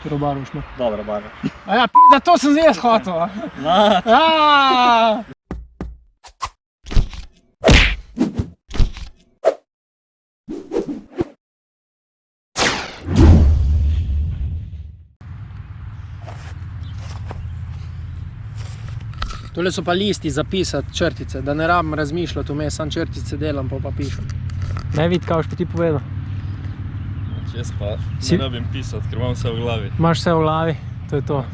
Katero barvo šlo? Dobra barva. A ja, pizda, to sem zdaj jaz hotel. Tole so pa listi zapisati črtice, da ne rabim razmišljati vmes, sam črtice delam, pa pišem. Ne vidi, kaj boš pa ti povedal. Jaz pa ne rabim pisati, ker imam vse v glavi. Imaš vse v glavi, to je to.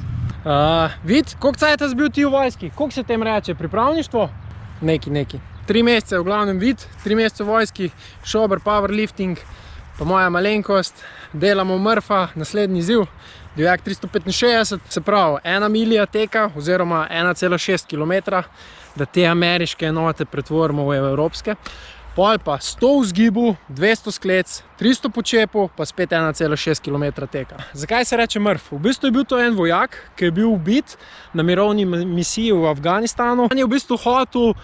Vid, koliko cajta si bil ti v vojski? Koliko se tem reče? Pripravništvo? Neki. 3 mesece v glavnem vid, 3 mesece v vojski, šober, powerlifting, pa moja malenkost, delamo Murpha, naslednji izziv, divjak 365, se pravi, 1 milija teka oziroma 1,6 km, da te ameriške enote pretvorimo v evropske. Pol pa 100 v zgibu, 200 sklec, 300 počepov, pa spet 1,6 km teka. Zakaj se reče Murph? V bistvu je bil to en vojak, ki je bil ubit na mirovni misiji v Afganistanu. On je v bistvu hotel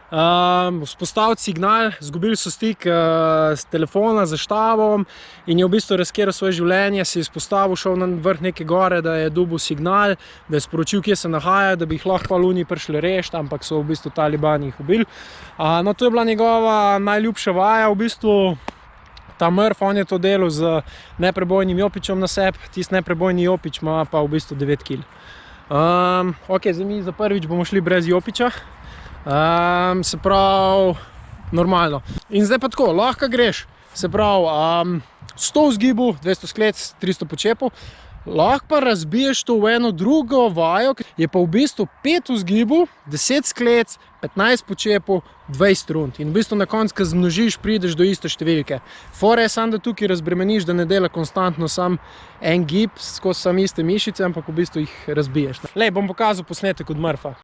vzpostaviti signal, izgubili so stik s telefona, z štabom in je v bistvu riskiral svoje življenje, se je izpostavil, šel na vrh neke gore, da je dobil signal, da je sporočil, kje se nahaja, da bi jih lahko Luni prišli rešiti, ampak so v bistvu talibani jih ubili. No, to je bila njegova najljubša vaja, v bistvu ta Murph, on je to delal z neprebojnim jopičem na sebi, tisti neprebojni jopič ima pa v bistvu 9 kg. Ok, zdaj mi za prvič bomo šli brez jopiča. Se pravi, normalno. In zdaj pa tako, lahko greš, se pravi, 100 v zgibu, 200 sklec, 300 počepov, lahko pa razbiješ to v eno drugo vajo, je pa v bistvu 5 v zgibu, 10 sklec, 15 počepov, 20 rund. In v bistvu na koncu, ko zmnožiš, prideš do iste številke. Fora je samo, da tukaj razbremeniš, da ne dela konstantno sam en gib, skozi sam iste mišice, ampak v bistvu jih razbiješ. Lej, bom pokazal posnetek od Murpha.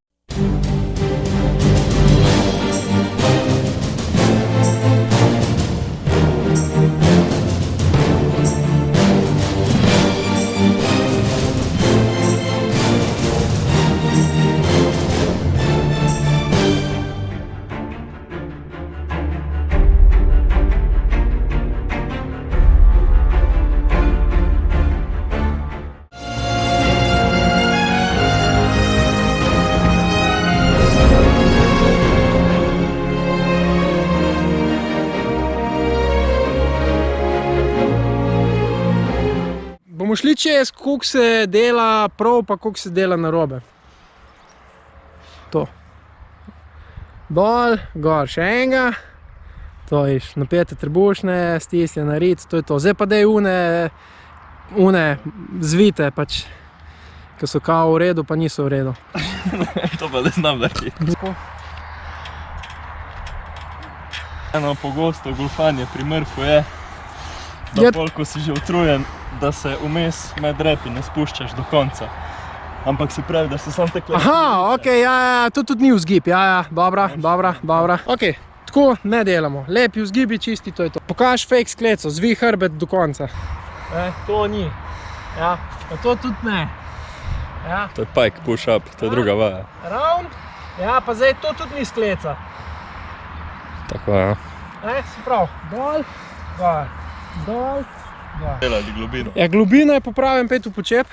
Bomo šli čez, koliko se dela prav, pa koliko se dela narobe. To. Dol, gor še enega. To iš, napete trebušne, stisnjena rit, to je to. Zdaj pa dej une zvite, pač, ki so kao v redu, pa niso v redu. To pa ne znam narediti. Eno pogosto golfanje pri Murphu je, da pol, ko si že utrujen, da se vmes med repi ne spuščaš do konca. Ampak se pravi, da se sam tekle... Aha, ok, ja, to tudi ni vzgib, ja, dobra. Ok, tako ne delamo. Lepi vzgibi, čisti, to je to. Pokaž fake skleco, zvij hrbet do konca. To ni. Ja, pa to tudi ne. Ja. To je pike push-up, to je druga vaja. Round, ja, pa zdaj to tudi ni skleca. Tako, ja. Se pravi, dol, gor, dol, gor. Delali globino. Ja, globina je popravljen 5 v počep.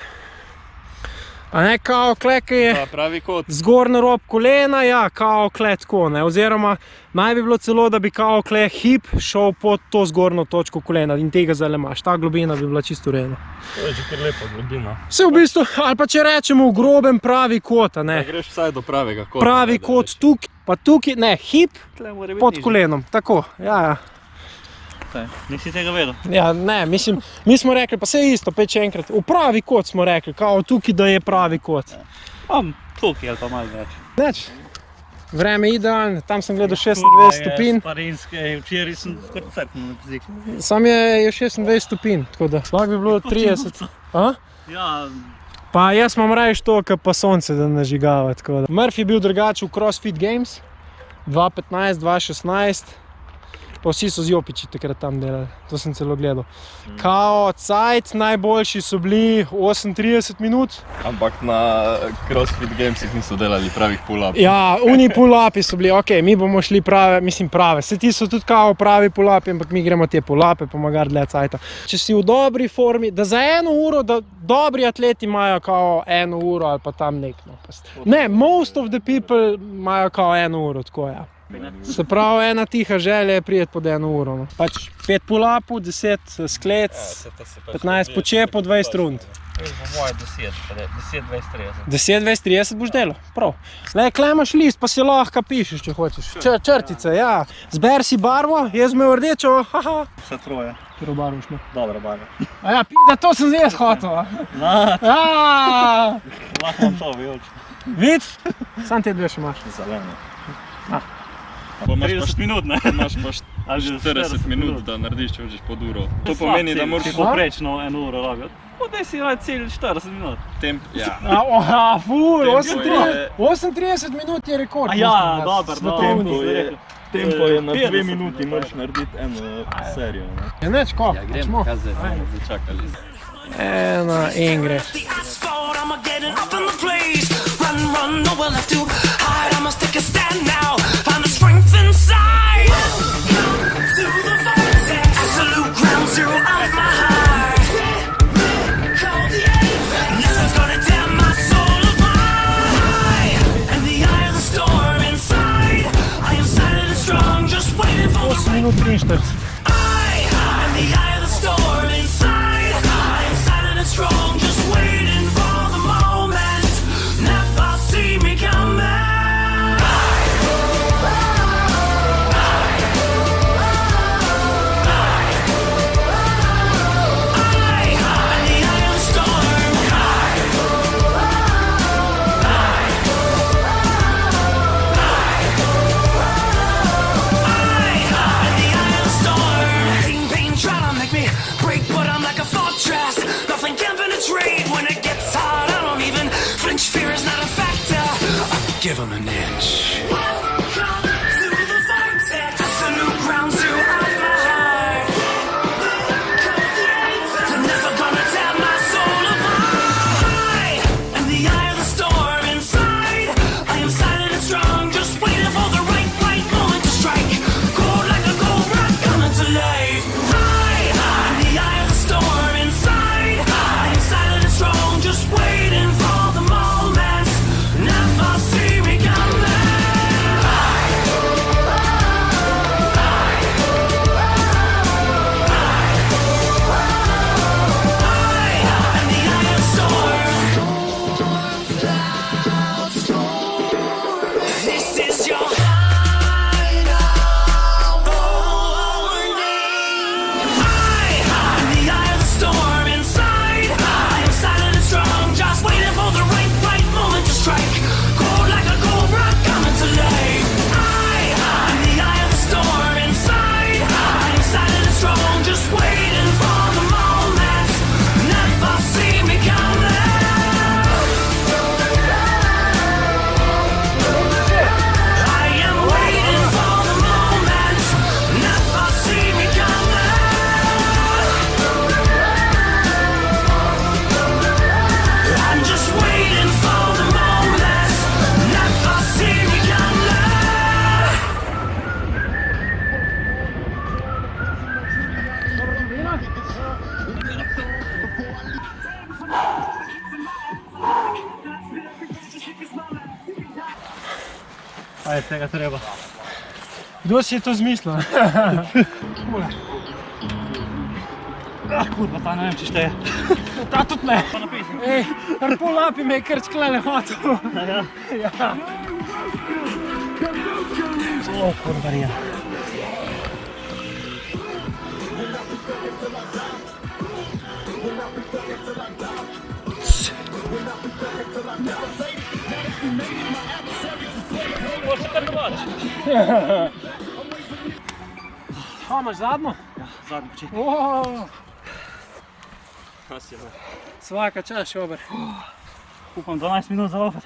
A ne, kao kle, ki je pravi kot zgornji rob kolena, ja, kao kle tako, ne, oziroma naj bi bilo celo, da bi kao kle hip šel pod to zgornjo točko kolena in tega zdaj imaš. Ta globina bi bila čisto v redu. To je že kar lepa globina. Vse v bistvu, ali pa če rečemo v grobem pravi kot, a ne. Da greš vsaj do pravega kota. Pravi kot tukaj, pa tukaj, ne, hip pod kolenom, tako, ja. Nisi tega vedel? Ja, ne, mislim, mi smo rekli, pa vse isto, pet še enkrat, v pravi kot smo rekli, kao tukaj, da je pravi kot. Tukaj ali pa malo več. Neč, vreme je idealno, tam sem gledal 26 stopinj. Sparinske, včeraj sem skoro crknil na fizik. Sam je 26 stopinj, tako da lahko bi bilo 30. Ja. Pa jaz imam rajš to, ka pa sonce da nažigava, tako da. Murph je bil drugače v CrossFit Games, 2015, 2016. pa vsi so z Jopiči takrat tam delali, to sem celo gledal. Kao cajt najboljši so bili 38 minut. Ampak na CrossFit Gamesih niso delali pravih pull-upov. Ja, uni pull-upi so bili, ok, mi bomo šli prave, vse ti so tudi kao pravi pull-upi, ampak mi gremo te pull-upe pomagati dlje cajta. Če si v dobri formi, da za 1 uro, da dobri atleti imajo kao 1 uro ali pa tam nekno. Ne, most of the people imajo kao 1 uro, tako ja. Se pravi, ena tiha želja je prijeti pod 1 uro. No. Pač 5 pull-upov, 10 sklec, 15 počepov, 20 rund. Po moje 10, 20, 30. 10, 20, 30 boš delal, prav. Le, klej imaš list, pa si lahko pišeš, če hočeš. Črtice, ja. Zber si barvo, jaz imel rdečo, haha. Vse troje. Katero barvo šlo? Dobra barva. A ja, pizda, to sem jaz hotel. Ja. Lahko vam to, vijolč. Vid? Sam te dve še imaš. Zeleno. Ah. 30 minut, ne? Imaš pa 40 minut, da narediš, če hočeš pod uro. To pomeni, da moraš... Ti poprečno 1 uro rabiti. Podaj si rad cilj 40 minut. temp... Ja. Ful, Tempo je- 38 minut je rekord. A ja, mislim, dober, svetovni. dober. Tempo je na 2 50 minuti, moraš narediti eno serijo. Ne? Ja, neč, ko? Smo. Začakali. Ena in greš. The asphalt, I'm getting up in the place. Run, run, nowhere left to hide. I must take a stand now. Find the strength inside. To the vortex, absolute ground zero of my heart. Nothing's gonna tear my soul apart. In the eye of the storm inside, I am silent and strong, just waiting for the 8 minut 43. in the eye of the storm inside, I am silent and strong, just waiting for the moment. Never see me coming. In the eye of the storm. In the eye of the storm. Pain trying to make me break, but I'm like a fortress. Nothing can penetrate when it gets hard. I don't even flinch. Fear is not a factor. I'll give 'em an inch. Welcome to the vortex. Absolute ground zero of my heart. They're never gonna tear my soul apart. In the eye of the storm inside, I am silent and strong, just waiting for the right moment to strike. Cold like a cobra coming to life. In the eye of the storm inside, I am silent and strong, just waiting for the moment. Never see me coming. In the eye of the storm. This is your hideout. In the eye of the storm inside, I am silent and strong, just waiting for the right moment to strike. Cold like a cobra coming to life. In the eye of the storm inside, I am silent and strong, just waiting for the moment. Never see me coming. I am waiting for the moment. Never see me coming. I'm just waiting for the moment. Never see me coming. Aj, tega treba. Kdo si je to zmislil? Kurva, ta ne vem, če šteje. Ta tudi ne. Pa napiši. Ej, kar pull-upi me je kar sklene hotel. Ja. O, kurva, nije. Možeš kar dobač. Kaj imaš zadnjo? Ja, zadnji poči. Svaka čast, šober. Upam 12 minut zaopet.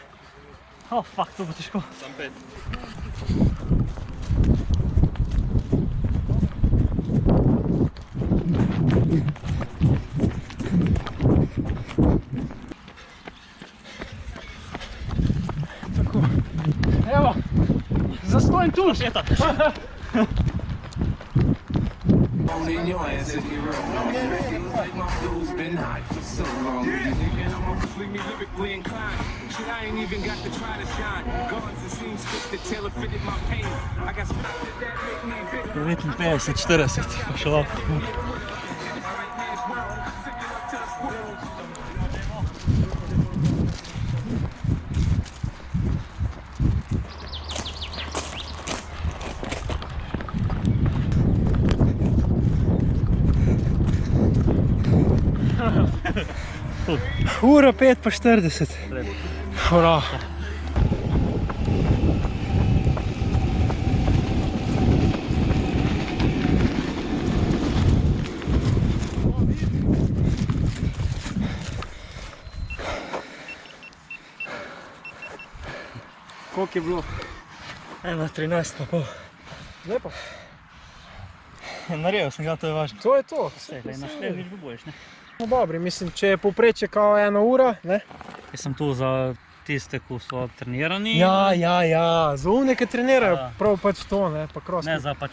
Oh, fuck, to bo težko. Sam 5. Tako. Evo, zastojn tu. Eta. In your ass if you're wrong. Feels like my flu's been hot for so long. You thinking I'm gonna fling me lyrically inclined? Shit, I ain't even got to try to shine. Guns and seams fit the tailor fitted my pain. I got spots that make me big. 59, 40, pa še lahko. Ura 5:40. Ura. Koliko je bilo? 1:13 pa pol. Lepo. Naredil sem ga, to je važno. To je to. Sej, naslednjič bo boljš, ne? No, dobri, mislim, če je povprečje kao 1 ura, ne? Jaz sem tu za tiste, ki so trenirani. Ja, za umne, ki trenirajo, Ja. prav pač to, ne, pa crossfit. Ne za pač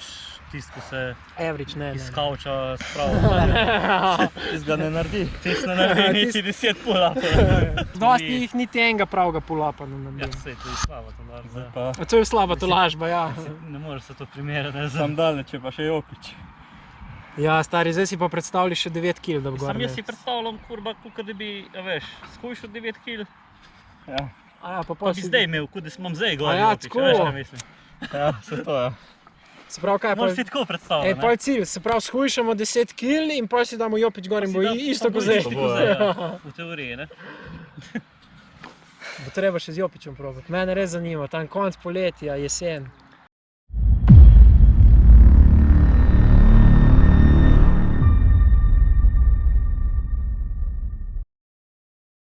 tiste, ki se Average, ne. iz kavča spravijo. Tis ga ne naredi. Tiste ne naredi niti 10 pull-upov. Dosti jih niti enega pravega pull-upa ne Ja, naredi. sej, to je slabo to narediti. Pa A to je slaba tolažba, ja. Ne moreš se to primerjati, ne, sam daleč, pa še Jokić. Ja, stari, zdaj si pa predstavljali še 9 kg, da bi gor. Sam jaz si predstavljam, kurba, kakor da bi, a veš, skušal 9 kg, Ja, A ja, pa pa bi zdaj imel, kot da imam zdaj gor. A ja, jopič, tako. Veš, kaj mislim. ja, se to je. Se pravi, kaj pa... Moraš si tako Ej, predstavljati, pa je cilj, se pravi, shujšamo 10 kg in pa si damo jopič gor in bo isto kot zdaj. Isto kot zdaj, ja. V teoriji, ne? Bo treba še z jopičem probati. Mene res zanima, tam konc poletja, jesen.